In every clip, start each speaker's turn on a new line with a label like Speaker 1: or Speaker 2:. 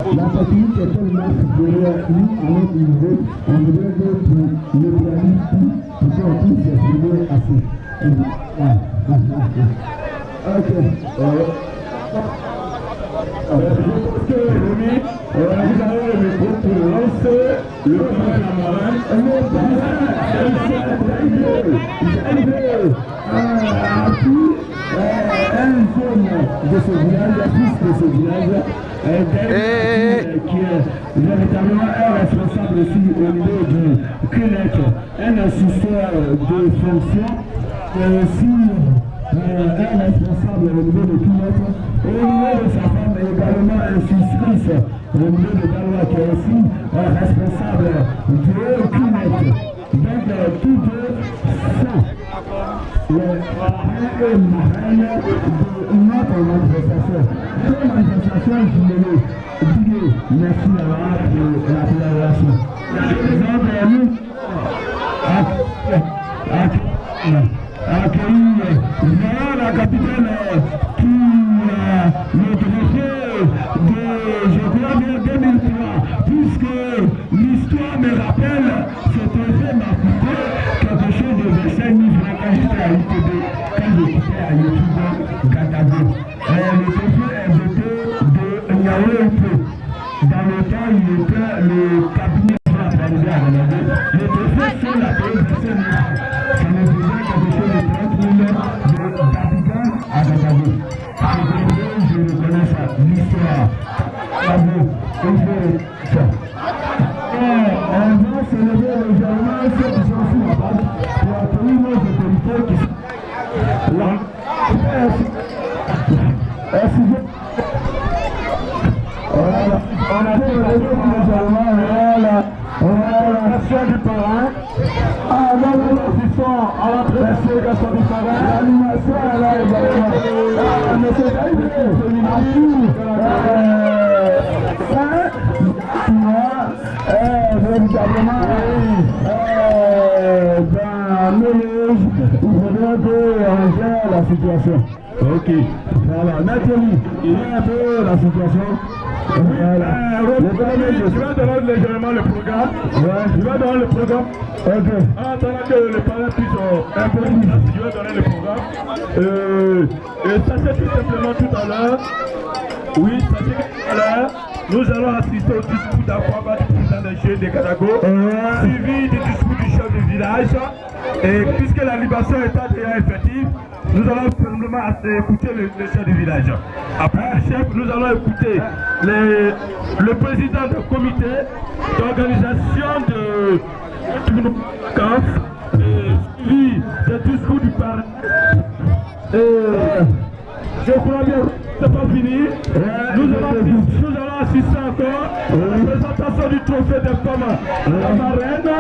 Speaker 1: La technique est tellement supérieure à notre niveau, on voudrait que tu neutralises tout pour qu'on puisse s'exprimer assez. Ok. Je pense que Rémi, vous avez le micro pour lancer le camarade. Un jeune de ce village, fils de ce village, qui est véritablement un responsable aussi au niveau du CUNEC, un assisteur de fonction, mais aussi un responsable au niveau de CUNEC, et au niveau de sa femme également institutrice au niveau de Galois, qui est aussi responsable du CUNEC. Donc tous deux sont les parrains et marraines de notre manifestation. Cette manifestation jumelée, merci à la collaboration. Nous accueillir la capitaine qui le trophée de, je crois bien, 2003, puisque l'histoire me rappelle, ce trophée m'a coûté quelque chose de 25 000 francs quand j'étais à UTB, quand j'étais à YouTube Gadago. Le trophée est doté de Niaoé Upo. Dans le temps, il était le cabinet de la Présidente à Gadago. Le trophée, c'est la paix de 25 000 francs. Ça me faisait quelque chose de 30 000 de Dabigan à Gadago. Je reconnais ça, l'histoire. Bravo, il faut ça. On va célébrer légèrement ceux qui sont sous la base pour accueillir nos autorités qui sont là. On a fait le légèrement, voilà, l'action du parrain. Nous assistons à la présentation du parrain. L'animation est là également. Monsieur Daïdé, véritablement dans nos loges, il faudrait qu'on gère la situation. Ok, voilà, maintenant, il y a un peu la situation. Voilà. Je vais donner légèrement le programme. Ouais. Je vais donner le programme. Ok. En attendant que les parents puissent imposer, je vais donner le programme. Et sachez tout simplement tout à l'heure. Oui, sachez que tout à l'heure, nous allons assister au discours d'Akwaba du président des jeunes de Gadago, suivi du discours du chef du village. Et puisque la libération est déjà effective, nous allons simplement écouter le chef du village. Après le chef, nous allons écouter le président du comité d'organisation de vacances, suivi des discours du parrain. Je crois bien que ce n'est pas fini. Nous allons assister encore à la présentation du trophée des femmes à la marraine,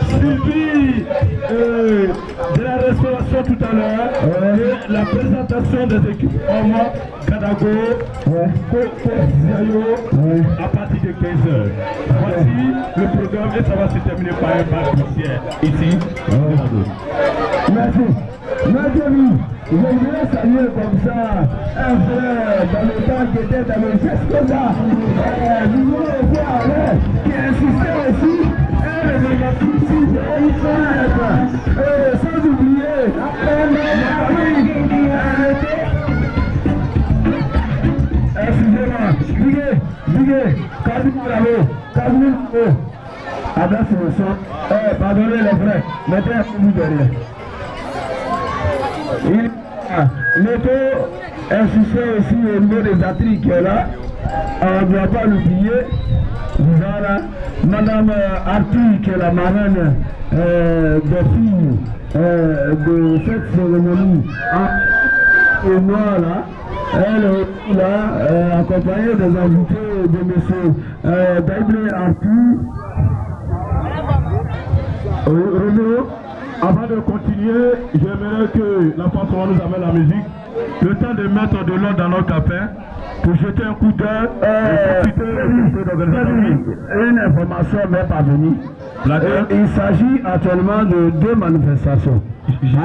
Speaker 1: suivi de la restauration tout à l'heure, et la présentation des équipes hommes, Gadago, Ziayo, à partir de 15h. Voici le programme et ça va se terminer par un bal poussière ici. Merci. Merci. Je voudrais saluer comme ça un frère dans le temps qui était dans le Fescoda. Nous voulons voir qui insistait aussi sans oublier excusez-moi, Bigué, Kazimou, adresse le son. Pardonnez les frères, mettez un peu derrière. L'auto insistait aussi au niveau des attriques qui est là. On ne doit pas l'oublier. Voilà. Madame Arthur, qui est la marraine des filles de cette cérémonie. Et moi là, elle est là, accompagnée des invités de M. Daïdé Arthur. Renaud. Avant de continuer, j'aimerais que la François nous amène la musique. Le temps de mettre de l'ordre dans notre café pour jeter un coup d'œil. Une information m'est parvenue. Il s'agit actuellement de 2 manifestations.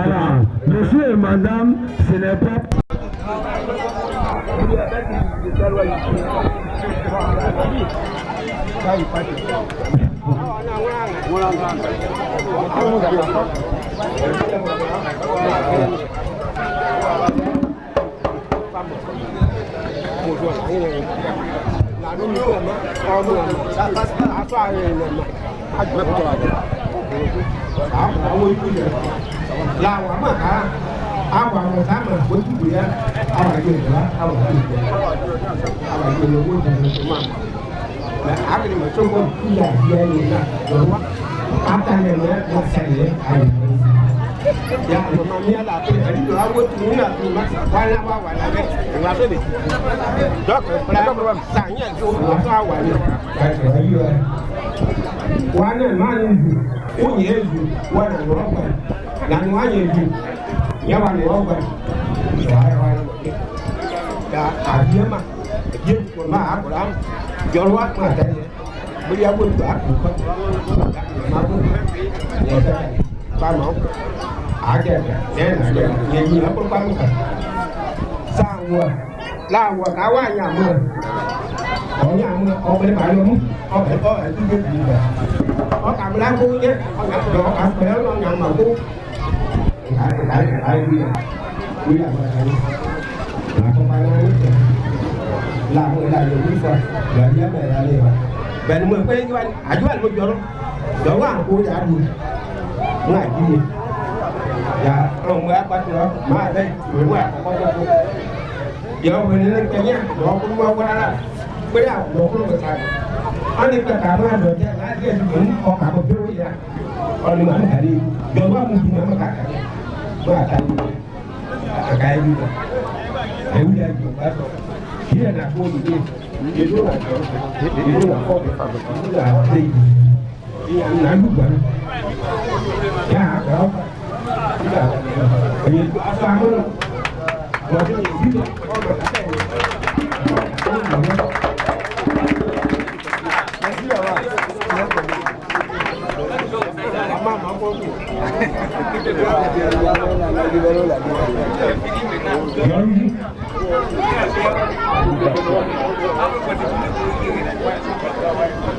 Speaker 1: Alors, monsieur et madame, ce n'est pas...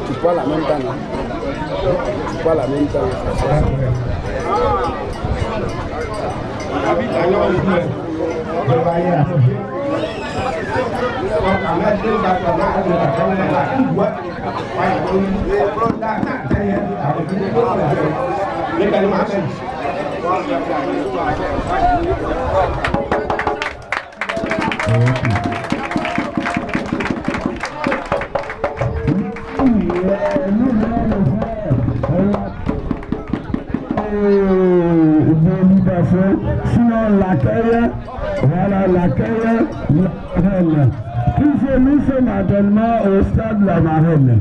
Speaker 2: Tu prends la même temps, non? Tu prends la même temps.
Speaker 1: Sinon l'accueil, voilà l'accueil, la marraine. Nous sommes actuellement au stade de la marraine.